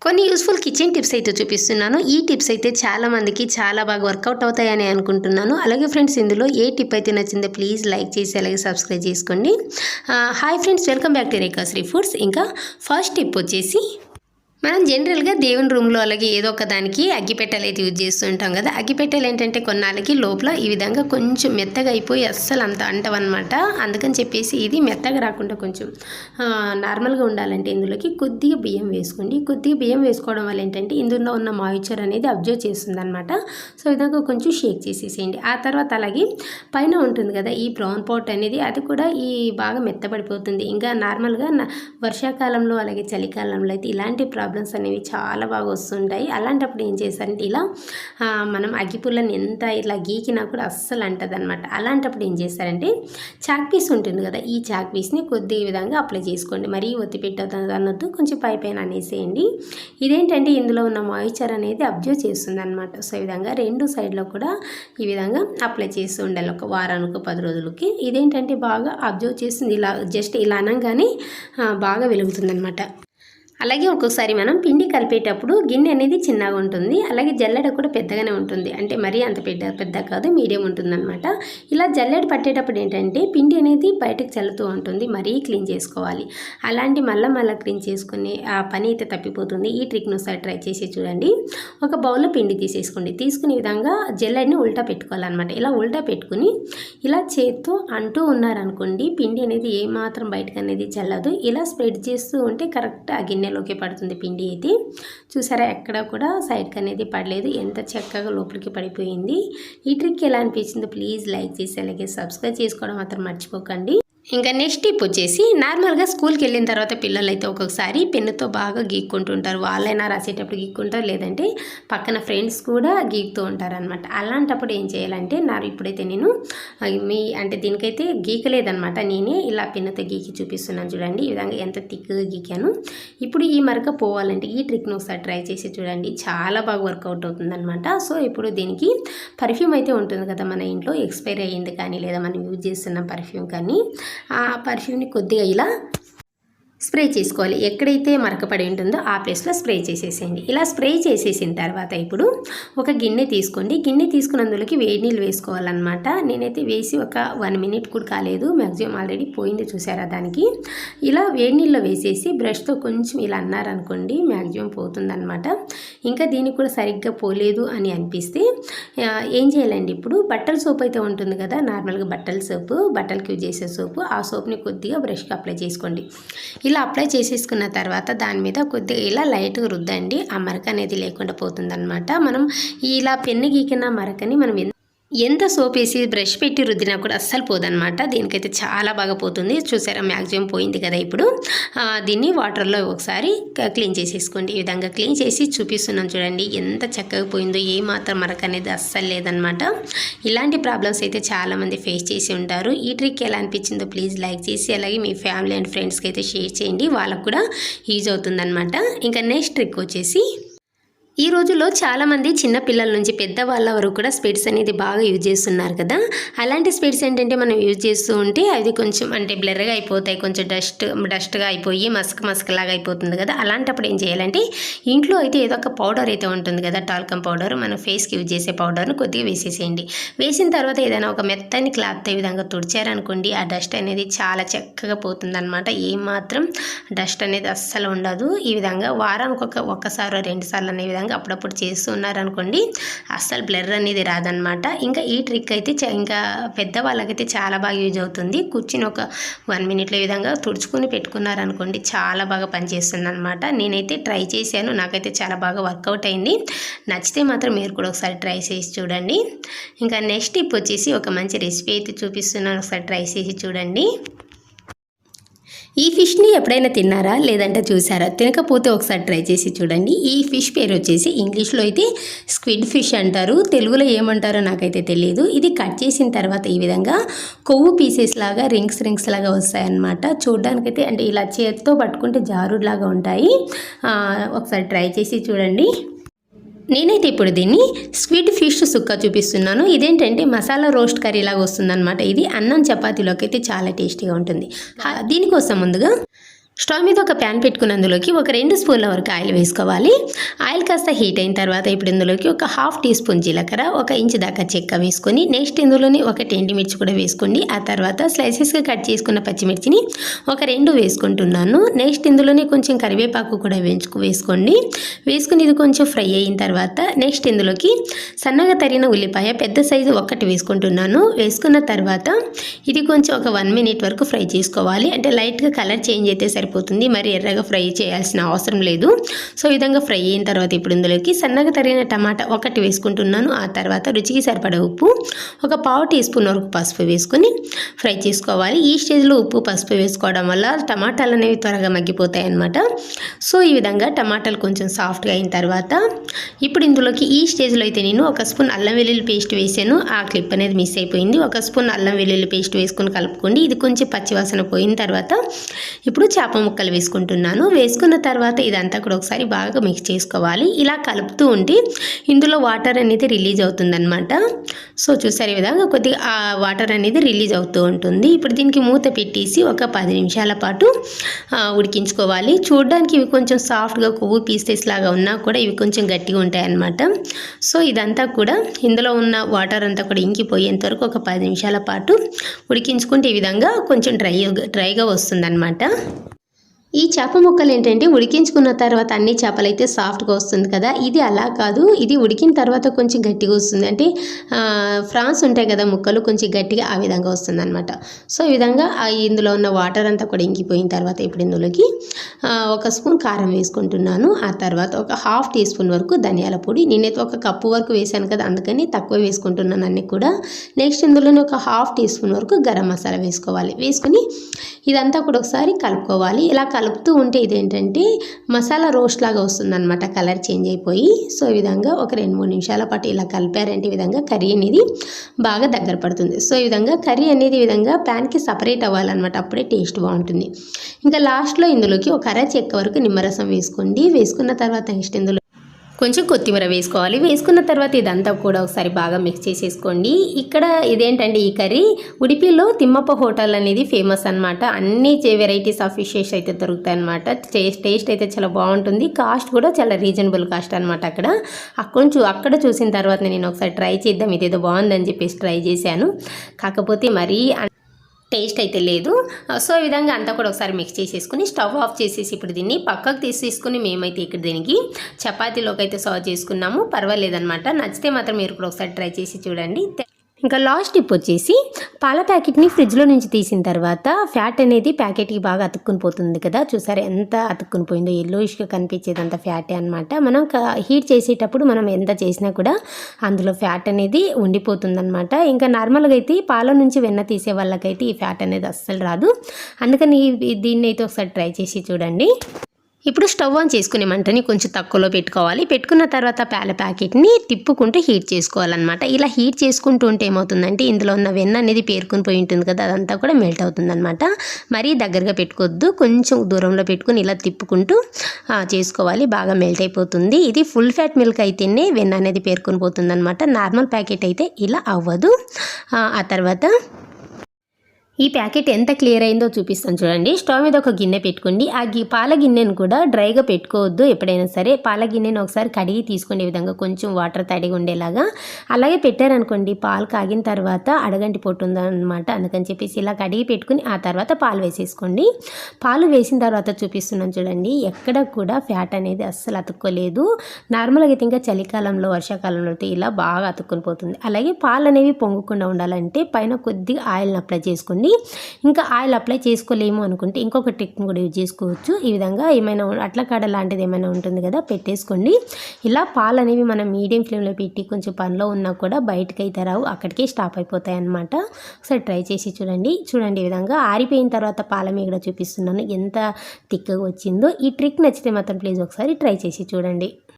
కొన్ని useful kitchen tips అయితే చూపిస్తున్నాను. ఈ టిప్స్ అయితే చాలా మందికి చాలా బాగా వర్కౌట్ అవుతాయని అనుకుంటున్నాను. అలాగే ఫ్రెండ్స్, ఇందులో ఏ టిప్ అయితే నచ్చిందో ప్లీజ్ లైక్ చేసి అలాగే సబ్స్క్రైబ్ చేసుకోండి. Hi friends, welcome back to Rekhasri foods. ఇంకా ఫస్ట్ టిప్ వచ్చేసి, మనం జనరల్గా దేవుని రూమ్లో అలాగే ఏదో ఒక దానికి అగ్గిపెట్టెలు అయితే యూజ్ చేస్తూ ఉంటాం కదా. అగ్గిపెట్టెలు ఏంటంటే కొన్నాళ్ళకి లోపల ఈ విధంగా కొంచెం మెత్తగా అయిపోయి అస్సలు అంత అంటవన్నమాట. అందుకని చెప్పేసి ఇది మెత్తగా రాకుండా కొంచెం నార్మల్గా ఉండాలంటే ఇందులోకి కొద్దిగా బియ్యం వేసుకోండి. కొద్దిగా బియ్యం వేసుకోవడం వల్ల ఏంటంటే ఇందులో ఉన్న మాయిశ్చర్ అనేది అబ్జర్వ్ చేస్తుంది అనమాట. సో ఈ విధంగా కొంచెం షేక్ చేసేసేయండి. ఆ తర్వాత అలాగే పైన ఉంటుంది కదా ఈ బ్రౌన్ పాట్ అనేది, అది కూడా ఈ బాగా మెత్తబడిపోతుంది. ఇంకా నార్మల్గా వర్షాకాలంలో అలాగే చలికాలంలో అయితే ఇలాంటి ప్రాబ్లమ్స్ అనేవి చాలా బాగా వస్తుంటాయి. అలాంటప్పుడు ఏం చేస్తారంటే ఇలా మనం అగ్గిపుల్లని ఎంత ఇట్లా గీకినా కూడా అస్సలు అంటది అనమాట. అలాంటప్పుడు ఏం చేస్తారంటే చాక్ పీస్ ఉంటుంది కదా, ఈ చాక్ పీస్ని కొద్ది విధంగా అప్లై చేసుకోండి. మరీ ఒత్తి పెట్టద్దు అన్నట్టు కొంచెం పైన అనేసేయండి. ఇదేంటంటే ఇందులో ఉన్న మాయిశ్చర్ అనేది అబ్జర్వ్ చేస్తుంది అనమాట. సో ఈ విధంగా రెండు సైడ్లో కూడా ఈ విధంగా అప్లై చేస్తూ ఉండాలి ఒక వారానికి 10 రోజులకి. ఇదేంటంటే బాగా అబ్జర్వ్ చేస్తుంది. ఇలా జస్ట్ ఇలా అనగానే బాగా వెలుగుతుంది అనమాట. అలాగే ఒక్కొక్కసారి మనం పిండి కలిపేటప్పుడు గిన్నె అనేది చిన్నగా ఉంటుంది, అలాగే జల్లెడ కూడా పెద్దగానే ఉంటుంది. అంటే మరీ అంత పెద్ద కాదు, మీడియం ఉంటుందన్నమాట. ఇలా జల్లెడ పట్టేటప్పుడు ఏంటంటే పిండి అనేది బయటకు చల్లుతూ ఉంటుంది, మరీ క్లీన్ చేసుకోవాలి. అలాంటి మళ్ళీ క్లీన్ చేసుకునే ఆ పని అయితే తప్పిపోతుంది. ఈ ట్రిక్ను ఒకసారి ట్రై చేసి చూడండి. ఒక బౌల్లో పిండి తీసేసుకోండి. తీసుకునే విధంగా జల్లెడని ఉల్టా పెట్టుకోవాలన్నమాట. ఇలా ఉల్టా పెట్టుకుని ఇలా చేత్తో అంటూ ఉన్నారనుకోండి, పిండి అనేది ఏమాత్రం బయటకు అనేది చల్లదు. ఇలా స్ప్రెడ్ చేస్తూ ఉంటే కరెక్ట్ ఆ గిన్నెలోకి పడుతుంది పిండి అయితే. చూసారా, ఎక్కడ కూడా సైడ్కి అనేది పడలేదు, ఎంత చక్కగా లోపలికి పడిపోయింది. ఈ ట్రిక్ ఎలా అనిపించిందో ప్లీజ్ లైక్ చేసి అలాగే సబ్స్క్రైబ్ చేసుకోవడం మాత్రం మర్చిపోకండి. ఇంకా నెక్స్ట్ టిప్ వచ్చేసి, నార్మల్గా స్కూల్కి వెళ్ళిన తర్వాత పిల్లలు అయితే ఒక్కొక్కసారి పెన్నుతో బాగా గీక్కుంటుంటారు. వాళ్ళైనా రాసేటప్పుడు గీక్కుంటారు, లేదంటే పక్కన ఫ్రెండ్స్ కూడా గీకుతూ ఉంటారు అనమాట. అలాంటప్పుడు ఏం చేయాలంటే, ఇప్పుడైతే నేను అంటే దీనికైతే గీకలేదనమాట, నేనే ఇలా పెన్నుతో గీకి చూపిస్తున్నాను. చూడండి ఈ విధంగా ఎంత థిక్గా గీకాను. ఇప్పుడు ఈ మరక పోవాలంటే ఈ ట్రిక్ను ఒకసారి ట్రై చేసి చూడండి, చాలా బాగా వర్కౌట్ అవుతుందన్నమాట. సో ఇప్పుడు దీనికి పర్ఫ్యూమ్ అయితే ఉంటుంది కదా మన ఇంట్లో, ఎక్స్పైర్ అయ్యింది కానీ లేదా మనం యూజ్ చేస్తున్న పర్ఫ్యూమ్ కానీ, ఆ పర్ఫ్యూమ్ని కొద్దిగా ఇలా స్ప్రే చేసుకోవాలి. ఎక్కడైతే మరకపడి ఉంటుందో ఆ ప్లేస్లో స్ప్రే చేసేసేయండి. ఇలా స్ప్రే చేసేసిన తర్వాత ఇప్పుడు ఒక గిన్నె తీసుకోండి. గిన్నె తీసుకుని అందులోకి వేడి నీళ్ళు వేసుకోవాలన్నమాట. నేనైతే వేసి ఒక 1 మినిట్ కూడా కాలేదు, మ్యాక్సిమం ఆల్రెడీ పోయింది చూసారా దానికి. ఇలా వేడి నీళ్ళలో వేసేసి బ్రష్తో కొంచెం ఇలా అన్నారనుకోండి, మ్యాక్సిమం పోతుందన్నమాట. ఇంకా దీనికి కూడా సరిగ్గా పోలేదు అని అనిపిస్తే ఏం చేయాలండి, ఇప్పుడు బట్టల సోప్ అయితే ఉంటుంది కదా, నార్మల్గా బట్టల సోపు, బట్టలకి యూజ్ చేసే సోపు, ఆ సోప్ని కొద్దిగా బ్రష్కి అప్లై చేసుకోండి. ఇలా అప్లై చేసేసుకున్న తర్వాత దాని మీద కొద్దిగా ఇలా లైట్గా రుద్దండి. ఆ మరక అనేది లేకుండా పోతుందన్నమాట. మనం ఇలా పెన్ను గీకిన మరకని మనం ఎంత సోప్ వేసి బ్రష్ పెట్టి రుద్దినా కూడా అస్సలు పోదనమాట. దీనికైతే చాలా బాగా పోతుంది. చూసారా, మ్యాక్సిమం పోయింది కదా. ఇప్పుడు దీన్ని వాటర్లో ఒకసారి క్లీన్ చేసేసుకోండి. ఈ విధంగా క్లీన్ చేసి చూపిస్తున్నాను చూడండి, ఎంత చక్కగా పోయిందో. ఏ మాత్రం మరక అనేది అస్సలు లేదనమాట. ఇలాంటి ప్రాబ్లమ్స్ అయితే చాలామంది ఫేస్ చేసి ఉంటారు. ఈ ట్రిక్ ఎలా అనిపించిందో ప్లీజ్ లైక్ చేసి అలాగే మీ ఫ్యామిలీ అండ్ ఫ్రెండ్స్కి అయితే షేర్ చేయండి, వాళ్ళకు కూడా యూజ్ అవుతుందన్నమాట. ఇంకా నెక్స్ట్ ట్రిక్ వచ్చేసి, ఈ రోజుల్లో చాలామంది చిన్న పిల్లల నుంచి పెద్దవాళ్ళ వరకు కూడా స్పెట్స్ అనేది బాగా యూజ్ చేస్తున్నారు కదా. అలాంటి స్పెట్స్ ఏంటంటే మనం యూజ్ చేస్తూ ఉంటే అది కొంచెం అంటే బ్లర్గా అయిపోతాయి, కొంచెం డస్ట్గా అయిపోయి మస్క్ లాగా అయిపోతుంది కదా. అలాంటప్పుడు ఏం చేయాలంటే, ఇంట్లో అయితే ఏదో ఒక పౌడర్ అయితే ఉంటుంది కదా, టాల్కమ్ పౌడర్, మన ఫేస్కి యూజ్ చేసే పౌడర్ను కొద్దిగా వేసేసేయండి. వేసిన తర్వాత ఏదైనా ఒక మెత్తని క్లాత్ ఈ విధంగా తుడిచారనుకోండి, ఆ డస్ట్ అనేది చాలా చక్కగా పోతుందన్నమాట. ఏమాత్రం డస్ట్ అనేది అస్సలు ఉండదు. ఈ విధంగా వారానికి ఒక్కసారి 2 సార్లు అనే విధంగా అప్పుడప్పుడు చేస్తూ ఉన్నారనుకోండి, అస్సలు బ్లర్ అనేది రాదనమాట. ఇంకా ఈ ట్రిక్ అయితే ఇంకా పెద్దవాళ్ళకైతే చాలా బాగా యూజ్ అవుతుంది. కూర్చుని ఒక 1 మినిట్లో ఈ విధంగా తుడుచుకుని పెట్టుకున్నారనుకోండి, చాలా బాగా పనిచేస్తుంది అనమాట. నేనైతే ట్రై చేశాను, నాకైతే చాలా బాగా వర్కౌట్ అయింది. నచ్చితే మాత్రం మీరు కూడా ఒకసారి ట్రై చేసి చూడండి. ఇంకా నెక్స్ట్ టిప్ వచ్చేసి, ఒక మంచి రెసిపీ అయితే చూపిస్తున్నాను, ఒకసారి ట్రై చేసి చూడండి. ఈ ఫిష్ని ఎప్పుడైనా తిన్నారా లేదంటే చూసారా? తినకపోతే ఒకసారి ట్రై చేసి చూడండి. ఈ ఫిష్ పేరు వచ్చేసి ఇంగ్లీష్లో అయితే స్క్విడ్ ఫిష్ అంటారు, తెలుగులో ఏమంటారో నాకైతే తెలియదు. ఇది కట్ చేసిన తర్వాత ఈ విధంగా కొవ్వు పీసెస్ లాగా రింగ్స్ లాగా వస్తాయన్నమాట. చూడడానికైతే అంటే ఇలా చేతితో పట్టుకుంటే జారుడులాగా ఉంటాయి. ఒకసారి ట్రై చేసి చూడండి. నేనైతే ఇప్పుడు దీన్ని స్క్విడ్ ఫిష్ సుక్క చూపిస్తున్నాను. ఇదేంటంటే మసాలా రోస్ట్ కర్రీ లాగా వస్తుందన్నమాట. ఇది అన్నం చపాతీలోకి అయితే చాలా టేస్టీగా ఉంటుంది. దీనికోసం ముందుగా స్టవ్ మీద ఒక ప్యాన్ పెట్టుకుని అందులోకి ఒక 2 స్పూన్ల వరకు ఆయిల్ వేసుకోవాలి. ఆయిల్ కాస్త హీట్ అయిన తర్వాత ఇప్పుడు ఇందులోకి ఒక హాఫ్ టీ స్పూన్ జీలకర్ర, 1 ఇంచు దాకా చెక్క వేసుకొని నెక్స్ట్ ఇందులోని ఒక ఎండుమిర్చి కూడా వేసుకోండి. ఆ తర్వాత స్లైసెస్గా కట్ చేసుకున్న పచ్చిమిర్చిని ఒక 2 వేసుకుంటున్నాను. నెక్స్ట్ ఇందులోని కొంచెం కరివేపాకు కూడా వేసుకోండి. వేసుకుని ఇది కొంచెం ఫ్రై అయిన తర్వాత నెక్స్ట్ ఇందులోకి సన్నగా తరిగిన ఉల్లిపాయ పెద్ద సైజు 1 వేసుకుంటున్నాను. వేసుకున్న తర్వాత ఇది కొంచెం ఒక 1 మినిట్ వరకు ఫ్రై చేసుకోవాలి. అంటే లైట్గా కలర్ చేంజ్ అయితే సరిపోతుంది, మరి ఎర్రగా ఫ్రై చేయాల్సిన అవసరం లేదు. సో ఈ విధంగా ఫ్రై అయిన తర్వాత ఇప్పుడు ఇందులోకి సన్నగా తరిగిన టమాటా 1 వేసుకుంటున్నాను. ఆ తర్వాత రుచికి సరిపడా ఉప్పు, ఒక పావు టీ స్పూన్ వరకు పసుపు వేసుకొని ఫ్రై చేసుకోవాలి. ఈ స్టేజ్లో ఉప్పు పసుపు వేసుకోవడం వల్ల టమాటాలు అనేవి త్వరగా మగ్గిపోతాయి అన్నమాట. సో ఈ విధంగా టమాటాలు కొంచెం సాఫ్ట్గా అయిన తర్వాత ఇప్పుడు ఇందులోకి ఈ స్టేజ్లో అయితే నేను 1 స్పూన్ అల్లం వెల్లుల్లి పేస్ట్ వేసాను. ఆ క్లిప్ అనేది మిస్ అయిపోయింది. 1 స్పూన్ అల్లం వెల్లుల్లి పేస్ట్ వేసుకొని కలుపుకోండి. ఇది కొంచెం పచ్చివాసన పోయిన తర్వాత ఇప్పుడు చేప ముక్కలు వేసుకుంటున్నాను. వేసుకున్న తర్వాత ఇదంతా కూడా ఒకసారి బాగా మిక్స్ చేసుకోవాలి. ఇలా కలుపుతూ ఉంటే ఇందులో వాటర్ అనేది రిలీజ్ అవుతుందన్నమాట. సో చూసారు ఈ విధంగా కొద్దిగా ఆ వాటర్ అనేది రిలీజ్ అవుతూ ఉంటుంది. ఇప్పుడు దీనికి మూత పెట్టేసి ఒక 10 నిమిషాల పాటు ఉడికించుకోవాలి. చూడడానికి ఇవి కొంచెం సాఫ్ట్గా కొవ్వు పీసెస్ లాగా ఉన్నా కూడా ఇవి కొంచెం గట్టిగా ఉంటాయి అన్నమాట. సో ఇదంతా కూడా ఇందులో ఉన్న వాటర్ అంతా కూడా ఇంకిపోయేంత వరకు ఒక 10 నిమిషాల పాటు ఉడికించుకుంటే ఈ విధంగా కొంచెం డ్రైగా వస్తుందన్నమాట. ఈ చేప ముక్కలు ఏంటంటే ఉడికించుకున్న తర్వాత అన్ని చేపలు అయితే సాఫ్ట్గా వస్తుంది కదా, ఇది అలా కాదు. ఇది ఉడికిన తర్వాత కొంచెం గట్టిగా వస్తుంది. అంటే ఫ్రాన్స్ ఉంటాయి కదా ముక్కలు, కొంచెం గట్టిగా ఆ విధంగా వస్తుంది అనమాట. సో ఈ విధంగా ఇందులో ఉన్న వాటర్ అంతా కూడా ఇంకిపోయిన తర్వాత ఇప్పుడు ఇందులోకి 1 స్పూన్ కారం వేసుకుంటున్నాను. ఆ తర్వాత ఒక హాఫ్ టీ స్పూన్ వరకు ధనియాల పొడి, నేనైతే 1 కప్పు వరకు వేసాను కదా అందుకని తక్కువ వేసుకుంటున్నాను అన్నీ కూడా. నెక్స్ట్ ఇందులోనే ఒక హాఫ్ టీ స్పూన్ వరకు గరం మసాలా వేసుకోవాలి. వేసుకుని ఇదంతా కూడా ఒకసారి కలుపుకోవాలి. ఇలా కలుపుతూ ఉంటే ఇదేంటంటే మసాలా రోస్ట్ లాగా వస్తుందన్నమాట, కలర్ చేంజ్ అయిపోయి. సో ఈ విధంగా ఒక 2-3 నిమిషాల పాటు ఇలా కలిపారంటే ఈ విధంగా కర్రీ అనేది బాగా దగ్గర పడుతుంది. సో ఈ విధంగా కర్రీ అనేది ఈ విధంగా ప్యాన్కి సపరేట్ అవ్వాలన్నమాట, అప్పుడే టేస్ట్ బాగుంటుంది. ఇంకా లాస్ట్లో ఇందులోకి ఒక అర చెక్క వరకు నిమ్మరసం వేసుకోండి. వేసుకున్న తర్వాత నెక్స్ట్ ఇందులో కొంచెం కొత్తిమీర వేసుకోవాలి. వేసుకున్న తర్వాత ఇదంతా కూడా ఒకసారి బాగా మిక్స్ చేసేసుకోండి. ఇక్కడ ఇదేంటంటే ఈ కర్రీ ఉడిపిలో తిమ్మప్ప హోటల్ అనేది ఫేమస్ అనమాట. అన్ని వెరైటీస్ ఆఫ్ ఫిషెస్ అయితే దొరుకుతాయి అనమాట. టేస్ట్ అయితే చాలా బాగుంటుంది. కాస్ట్ కూడా చాలా రీజనబుల్ కాస్ట్ అనమాట. అక్కడ చూసిన తర్వాత నేను ఒకసారి ట్రై చేద్దాం, ఇదేదో బాగుందని చెప్పేసి ట్రై చేశాను. కాకపోతే మరీ టేస్ట్ అయితే లేదు. సో ఈ విధంగా అంతా కూడా ఒకసారి మిక్స్ చేసేసుకుని స్టవ్ ఆఫ్ చేసేసి ఇప్పుడు దీన్ని పక్కకు తీసేసుకుని మేమైతే ఇక్కడ దీనికి చపాతీలోకి అయితే సర్వ్ చేసుకున్నాము. పర్వాలేదన్నమాట. నచ్చితే మాత్రం మీరు కూడా ఒకసారి ట్రై చేసి చూడండి. ఇంకా లాస్ట్ టిప్ వచ్చేసి పాల ప్యాకెట్ని ఫ్రిడ్జ్లో నుంచి తీసిన తర్వాత ఫ్యాట్ అనేది ప్యాకెట్కి బాగా అతుక్కుని పోతుంది కదా, చూసారు ఎంత అతుక్కుని పోయిందో, ఎల్లోయిష్గా కనిపించేదంత ఫ్యాటే అనమాట. మనం హీట్ చేసేటప్పుడు మనం ఎంత చేసినా కూడా అందులో ఫ్యాట్ అనేది ఉండిపోతుంది అనమాట. ఇంకా నార్మల్గా అయితే పాల నుంచి వెన్న తీసే వాళ్ళకైతే ఈ ఫ్యాట్ అనేది అస్సలు రాదు. అందుకని దీన్ని అయితే ఒకసారి ట్రై చేసి చూడండి. ఇప్పుడు స్టవ్ ఆన్ చేసుకునే మంటని కొంచెం తక్కువలో పెట్టుకోవాలి. పెట్టుకున్న తర్వాత పాల ప్యాకెట్ని తిప్పుకుంటూ హీట్ చేసుకోవాలన్నమాట. ఇలా హీట్ చేసుకుంటూ ఉంటే ఏమవుతుందంటే ఇందులో ఉన్న వెన్న అనేది పేరుకుని పోయి ఉంటుంది కదా, అదంతా కూడా మెల్ట్ అవుతుందన్నమాట. మరీ దగ్గరగా పెట్టుకోవద్దు, కొంచెం దూరంలో పెట్టుకుని ఇలా తిప్పుకుంటూ చేసుకోవాలి. బాగా మెల్ట్ అయిపోతుంది. ఇది ఫుల్ ఫ్యాట్ మిల్క్ అయితేనే వెన్న అనేది పేరుకుని పోతుందన్నమాట. నార్మల్ ప్యాకెట్ అయితే ఇలా అవ్వదు. ఆ తర్వాత ఈ ప్యాకెట్ ఎంత క్లియర్ అయిందో చూపిస్తాను చూడండి. స్టవ్ మీద ఒక గిన్నె పెట్టుకోండి. ఆ పాల గిన్నెను కూడా డ్రైగా పెట్టుకోవద్దు. ఎప్పుడైనా సరే పాల గిన్నెను ఒకసారి కడిగి తీసుకునే విధంగా కొంచెం వాటర్ తడిగా ఉండేలాగా అలాగే పెట్టారనుకోండి, పాలు కాగిన తర్వాత అడగంటి పొట్టుందన్నమాట. అందుకని చెప్పేసి ఇలా కడిగి పెట్టుకుని ఆ తర్వాత పాలు వేసేసుకోండి. పాలు వేసిన తర్వాత చూపిస్తున్నాను చూడండి, ఎక్కడ కూడా ఫ్యాట్ అనేది అస్సలు అతుక్కోలేదు. నార్మల్గా అయితే ఇంకా చలికాలంలో వర్షాకాలంలో అయితే ఇలా బాగా అతుక్కుని పోతుంది. అలాగే పాలు అనేవి పొంగకుండా ఉండాలంటే పైన కొద్దిగా ఆయిల్ని అప్లై చేసుకోండి. ఇంకా ఆయిల్ అప్లై చేసుకోలేము అనుకుంటే ఇంకొక ట్రిక్ని కూడా యూజ్ చేసుకోవచ్చు. ఈ విధంగా ఏమైనా అట్ల కాడ లాంటిది ఏమైనా ఉంటుంది కదా, పెట్టేసుకోండి. ఇలా పాలు అనేవి మనం మీడియం ఫ్లేమ్లో పెట్టి కొంచెం పనిలో ఉన్నా కూడా బయటకు అయితే రావు, అక్కడికే స్టాప్ అయిపోతాయి అన్నమాట. ఒకసారి ట్రై చేసి చూడండి. ఈ విధంగా ఆరిపోయిన తర్వాత పాల మీగడ చూపిస్తున్నాను ఎంత థిక్గా వచ్చిందో. ఈ ట్రిక్ నచ్చితే మాత్రం ప్లీజ్ ఒకసారి ట్రై చేసి చూడండి.